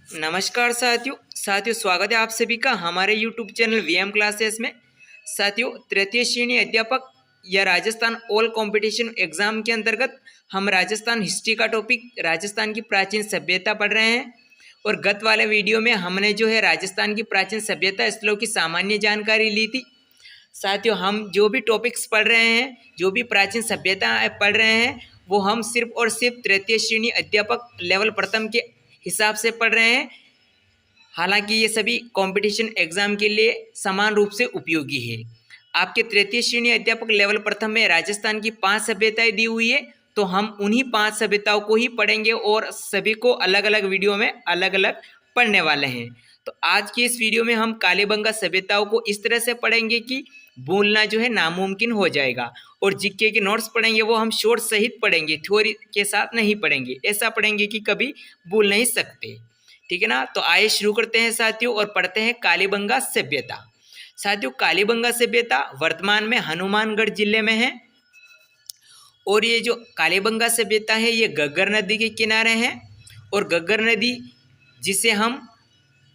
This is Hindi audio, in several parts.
नमस्कार साथियों स्वागत है आप सभी का हमारे यूट्यूब चैनल वीएम क्लासेस में। साथियों, तृतीय श्रेणी अध्यापक या राजस्थान ऑल कंपटीशन एग्जाम के अंतर्गत हम राजस्थान हिस्ट्री का टॉपिक राजस्थान की प्राचीन सभ्यता पढ़ रहे हैं। और गत वाले वीडियो में हमने जो है राजस्थान की प्राचीन सभ्यता स्थलों की सामान्य जानकारी ली थी। साथियों, हम जो भी टॉपिक्स पढ़ रहे हैं, जो भी प्राचीन सभ्यता पढ़ रहे हैं, वो हम सिर्फ और सिर्फ तृतीय श्रेणी अध्यापक लेवल प्रथम के हिसाब से पढ़ रहे हैं। हालांकि ये सभी कंपटीशन एग्जाम के लिए समान रूप से उपयोगी है। आपके तृतीय श्रेणी अध्यापक लेवल प्रथम में राजस्थान की 5 सभ्यताएं दी हुई है, तो हम उन्हीं 5 सभ्यताओं को ही पढ़ेंगे और सभी को अलग अलग वीडियो में अलग अलग पढ़ने वाले हैं। तो आज की इस वीडियो में हम कालीबंगा सभ्यताओं को इस तरह से पढ़ेंगे कि भूलना जो है नामुमकिन हो जाएगा। और जीके के नोट्स पढ़ेंगे वो हम शॉर्ट सहित पढ़ेंगे, थ्योरी के साथ नहीं पढ़ेंगे। ऐसा पढ़ेंगे कि कभी भूल नहीं सकते। ठीक है ना। तो आइए शुरू करते हैं साथियों और पढ़ते हैं कालीबंगा सभ्यता। साथियों, कालीबंगा सभ्यता वर्तमान में हनुमानगढ़ जिले में है। और ये जो कालीबंगा सभ्यता है ये घग्गर नदी के किनारे है। और घग्गर नदी जिसे हम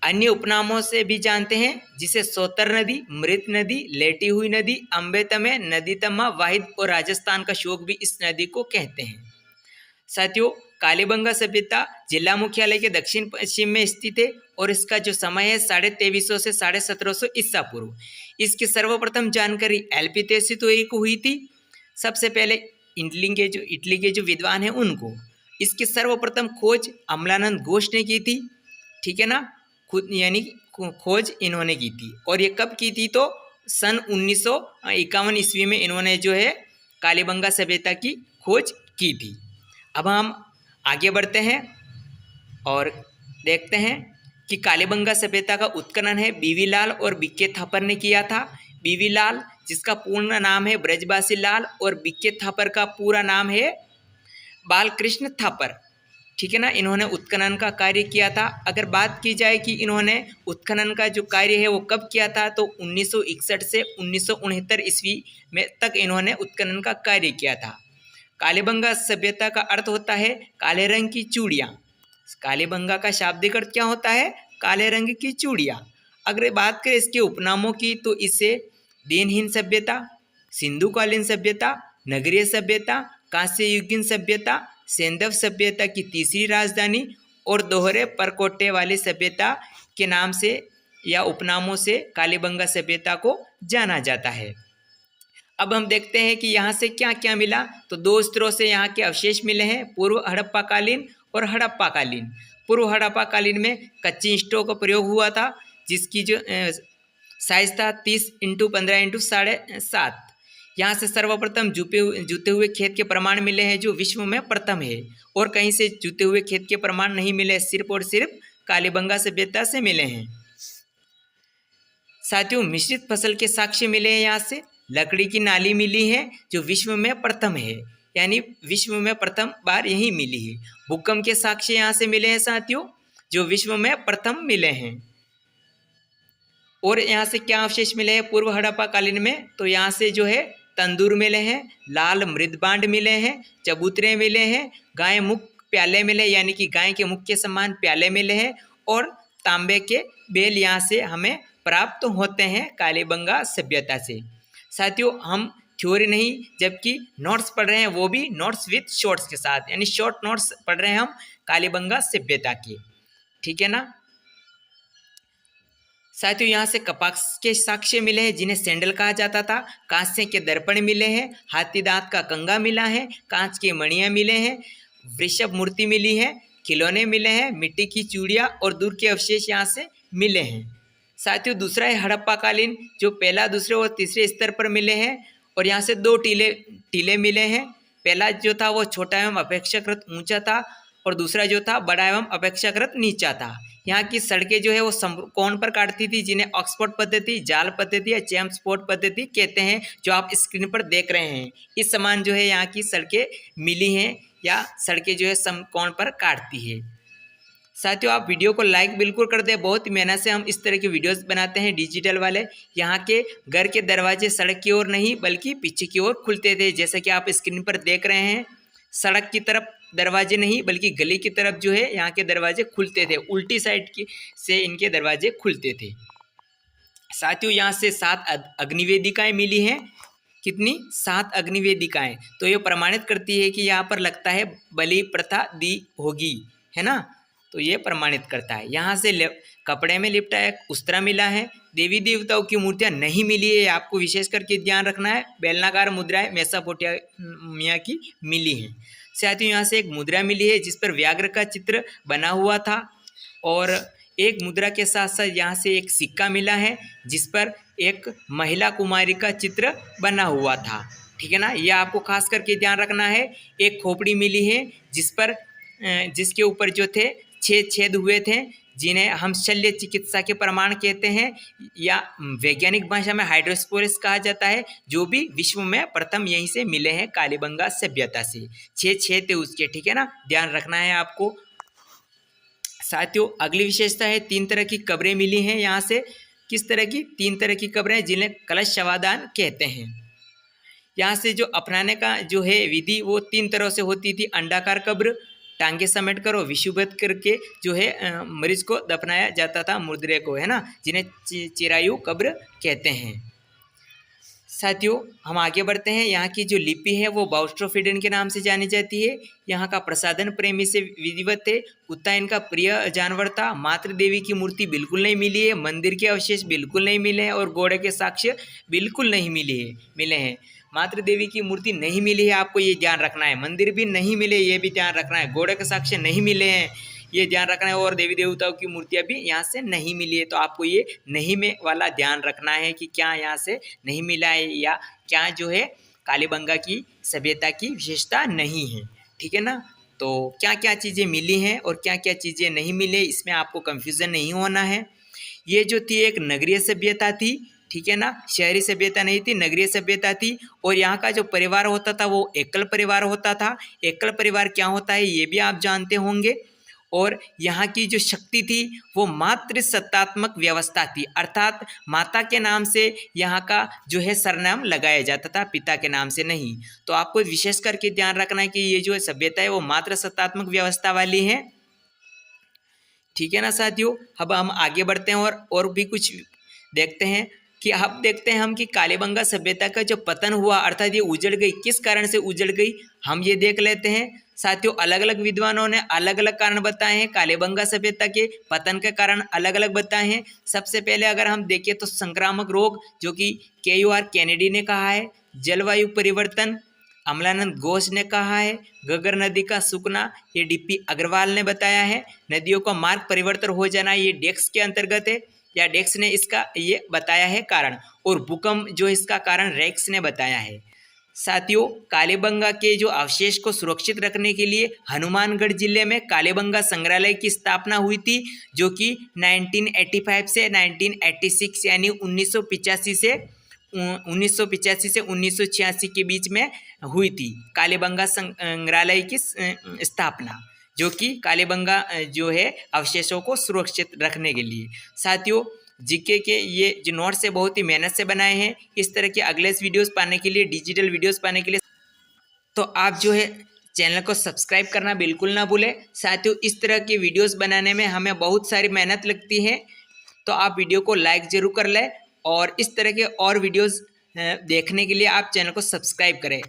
अन्य उपनामों से भी जानते हैं, जिसे सोतर नदी, मृत नदी, लेटी हुई नदी, अम्बेतमे, नदी तम्मा, वाहिद और राजस्थान का शोक भी इस नदी को कहते हैं। साथियों, कालीबंगा सभ्यता जिला मुख्यालय के दक्षिण पश्चिम में स्थित है और इसका जो समय है 2350 से 1750 ईसा पूर्व। इसकी सर्वप्रथम जानकारी एलपी तेसितोई को हुई थी। सबसे पहले इटली के जो विद्वान हैं उनको इसकी सर्वप्रथम खोज अमलानंद घोष ने की थी। ठीक है ना। खुद यानी खोज इन्होंने की थी। और ये कब की थी? तो सन 1951 ईस्वी में इन्होंने जो है कालीबंगा सभ्यता की खोज की थी। अब हम आगे बढ़ते हैं और देखते हैं कि कालीबंगा सभ्यता का उत्खनन है बीवी लाल और बीके थापर ने किया था। बीवी लाल जिसका पूर्ण नाम है ब्रजबासी लाल और बीके थापर का पूरा नाम है बालकृष्ण थापर। ठीक है ना। इन्होंने उत्खनन का कार्य किया था। अगर बात की जाए कि इन्होंने उत्खनन का जो कार्य है वो कब किया था, तो 1961 से 1969 ईस्वी में तक इन्होंने उत्खनन का कार्य किया था। कालीबंगा सभ्यता का अर्थ होता है काले रंग की चूड़ियाँ। कालीबंगा का शाब्दिक अर्थ क्या होता है? काले रंग की चूड़ियाँ। अगर बात करें इसके उपनामों की, तो इसे दिनहीन सभ्यता, सिंधुकालीन सभ्यता, नगरीय सभ्यता, कांस्य युगीन सभ्यता, सेंधव सभ्यता की तीसरी राजधानी और दोहरे परकोटे वाली सभ्यता के नाम से या उपनामों से कालीबंगा सभ्यता को जाना जाता है। अब हम देखते हैं कि यहाँ से क्या क्या मिला। तो 2 स्तरों से यहाँ के अवशेष मिले हैं, पूर्व हड़प्पा कालीन और हड़प्पा कालीन। पूर्व हड़प्पा कालीन में कच्ची ईंटों का प्रयोग हुआ था, जिसकी जो साइज था 30 × 15 × 7.5। यहाँ से सर्वप्रथम जूते हुए खेत के प्रमाण मिले हैं, जो विश्व में प्रथम है। और कहीं से जूते हुए खेत के प्रमाण नहीं मिले, सिर्फ और सिर्फ कालीबंगा सभ्यता से मिले हैं। साथियों, मिश्रित फसल के साक्ष्य मिले हैं। यहाँ से लकड़ी की नाली मिली है, जो विश्व में प्रथम है, यानी विश्व में प्रथम बार यही मिली है। भूकंप के साक्ष्य यहाँ से मिले हैं साथियों, जो विश्व में प्रथम मिले हैं। और यहाँ से क्या अवशेष मिले हैं पूर्व हड़प्पा कालीन में? तो यहाँ से जो है तंदूर मिले हैं, लाल मृदबांड मिले हैं, चबूतरे मिले हैं, गाय मुख प्याले मिले, यानी कि गाय के मुख के समान प्याले मिले हैं, और तांबे के बेल यहाँ से हमें प्राप्त होते हैं कालीबंगा सभ्यता से। साथियों, हम थ्योरी नहीं जबकि नोट्स पढ़ रहे हैं, वो भी नोट्स विथ शॉर्ट्स के साथ, यानी शॉर्ट नोट्स पढ़ रहे हैं हम कालीबंगा सभ्यता के। ठीक है ना। साथियों, यहाँ से कपास के साक्ष्य मिले हैं, जिन्हें सैंडल कहा जाता था। कांस्य के दर्पण मिले हैं, हाथी दांत का कंगा मिला है, कांच के मणियाँ मिले हैं, वृषभ मूर्ति मिली है, खिलौने मिले हैं, मिट्टी की चूड़ियाँ और दूर के अवशेष यहाँ से मिले हैं। साथियों, दूसरा है हड़प्पा कालीन, जो पहला, दूसरे और तीसरे स्तर पर मिले हैं। और यहाँ से 2 टीले मिले हैं। पहला जो था वो छोटा एवं अपेक्षाकृत ऊंचा था, और दूसरा जो था बड़ा एवं अपेक्षाकृत नीचा था। यहाँ की सड़कें जो है वो समकोण पर काटती थी, जिन्हें ऑक्सफोर्ड पद्धति, जाल पद्धति या चैम्सफोर्ड पद्धति कहते हैं, जो आप स्क्रीन पर देख रहे हैं। इस समान जो है यहाँ की सड़कें मिली हैं, या सड़कें जो है समकोण पर काटती है। साथियों, आप वीडियो को लाइक बिल्कुल कर दें। बहुत ही मेहनत से हम इस तरह के वीडियोस बनाते हैं डिजिटल वाले। यहाँ के घर के दरवाजे सड़क की ओर नहीं बल्कि पीछे की ओर खुलते थे, जैसा कि आप स्क्रीन पर देख रहे हैं। सड़क की तरफ दरवाजे नहीं बल्कि गली की तरफ जो है यहाँ के दरवाजे खुलते थे, उल्टी साइड की से इनके दरवाजे खुलते थे। साथियों यहाँ से 7 अग्निवेदिकाएं मिली हैं। कितनी? 7 अग्निवेदिकाएं। तो ये प्रमाणित करती है कि यहाँ पर लगता है बलि प्रथा दी होगी, है ना। तो ये प्रमाणित करता है। यहाँ से कपड़े में लिपटा एक उस्तरा मिला है। देवी देवताओं की मूर्तियाँ नहीं मिली है, आपको विशेष करके ध्यान रखना है। बेलनाकार मुद्राएं मेसोपोटामिया की मिली हैं। साथियों यहाँ से एक मुद्रा मिली है जिस पर व्याघ्र का चित्र बना हुआ था, और एक मुद्रा के साथ साथ यहाँ से एक सिक्का मिला है जिस पर एक महिला कुमारी का चित्र बना हुआ था, ठीक है ना। यह आपको खास करके ध्यान रखना है। एक खोपड़ी मिली है जिसके ऊपर जो थे 6 छेद हुए थे, जिन्हें हम शल्य चिकित्सा के प्रमाण कहते हैं, या वैज्ञानिक भाषा में हाइड्रोस्पोरस कहा जाता है, जो भी विश्व में प्रथम यहीं से मिले हैं, कालीबंगा सभ्यता से। 6 छेद थे उसके, ठीक है ना, ध्यान रखना है आपको। साथियों अगली विशेषता है 3 तरह की कब्रें मिली हैं यहाँ से। किस तरह की? 3 तरह की कब्रें जिन्हें कलश शवादान कहते हैं। यहाँ से जो अपनाने का जो है विधि वो 3 तरह से होती थी। अंडाकार कब्र, टांगे समेट कर और विषुबद्ध करके जो है मरीज को दफनाया जाता था, मुर्दे को, है ना, जिन्हें चिरायु कब्र कहते हैं। साथियों हम आगे बढ़ते हैं। यहाँ की जो लिपि है वो बाउस्ट्रोफिडन के नाम से जानी जाती है। यहाँ का प्रसादन प्रेमी से विधिवत है। कुत्ता इनका प्रिय जानवर था। मातृ देवी की मूर्ति बिल्कुल नहीं मिली है, मंदिर के अवशेष बिल्कुल नहीं मिले हैं, और घोड़े के साक्ष्य बिल्कुल नहीं मिले हैं। मातृ देवी की मूर्ति नहीं मिली है, आपको ये ध्यान रखना है। मंदिर भी नहीं मिले, ये भी ध्यान रखना है। घोड़े के साक्ष्य नहीं मिले हैं, ये ध्यान रखना है। और देवी देवताओं की मूर्तियां भी यहाँ से नहीं मिली है। तो आपको ये नहीं में वाला ध्यान रखना है कि क्या यहाँ से नहीं मिला है, या क्या जो है कालीबंगा की सभ्यता की विशेषता नहीं है, ठीक है ना। तो क्या क्या चीज़ें मिली हैं और क्या क्या चीज़ें नहीं मिले, इसमें आपको कन्फ्यूज़न नहीं होना है। ये जो थी एक नगरीय सभ्यता थी, ठीक है ना, शहरी सभ्यता नहीं थी, नगरीय सभ्यता थी। और यहाँ का जो परिवार होता था वो एकल परिवार होता था। एकल परिवार क्या होता है ये भी आप जानते होंगे। और यहाँ की जो शक्ति थी वो मातृ सत्तात्मक व्यवस्था थी, अर्थात माता के नाम से यहाँ का जो है सरनाम लगाया जाता था, पिता के नाम से नहीं। तो आपको विशेष करके ध्यान रखना है कि ये जो सभ्यता है वो मातृ सत्तात्मक व्यवस्था वाली है, ठीक है ना साथियों। अब हम आगे बढ़ते हैं और भी कुछ देखते हैं कि अब देखते हैं हम कि कालीबंगा सभ्यता का जो पतन हुआ, अर्थात ये उजड़ गई, किस कारण से उजड़ गई, हम ये देख लेते हैं। साथियों अलग अलग विद्वानों ने अलग अलग कारण बताए हैं। कालीबंगा सभ्यता के पतन के कारण अलग अलग बताए हैं। सबसे पहले अगर हम देखें तो संक्रामक रोग, जो कि KUR केनेडी ने कहा है। जलवायु परिवर्तन, अमलानंद घोष ने कहा है। गगर नदी का सूखना, ये DP अग्रवाल ने बताया है। नदियों का मार्ग परिवर्तन हो जाना, ये डेक्स के अंतर्गत है, या डेक्स ने इसका ये बताया है कारण। और भूकंप जो इसका कारण रेक्स ने बताया है। साथियों कालीबंगा के जो अवशेष को सुरक्षित रखने के लिए हनुमानगढ़ जिले में कालीबंगा संग्रहालय की स्थापना हुई थी, जो कि 1985 से 1986 यानी 1985 से 1986 के बीच में हुई थी कालीबंगा संग्रहालय की स्थापना, जो कि कालीबंगा जो है अवशेषों को सुरक्षित रखने के लिए। साथियों जीके के ये जो नोट्स है बहुत ही मेहनत से बनाए हैं। इस तरह के अगले वीडियोस पाने के लिए, डिजिटल वीडियोस पाने के लिए तो आप जो है चैनल को सब्सक्राइब करना बिल्कुल ना भूलें। साथियों इस तरह के वीडियोस बनाने में हमें बहुत सारी मेहनत लगती है, तो आप वीडियो को लाइक ज़रूर कर लें और इस तरह के और वीडियोस देखने के लिए आप चैनल को सब्सक्राइब करें।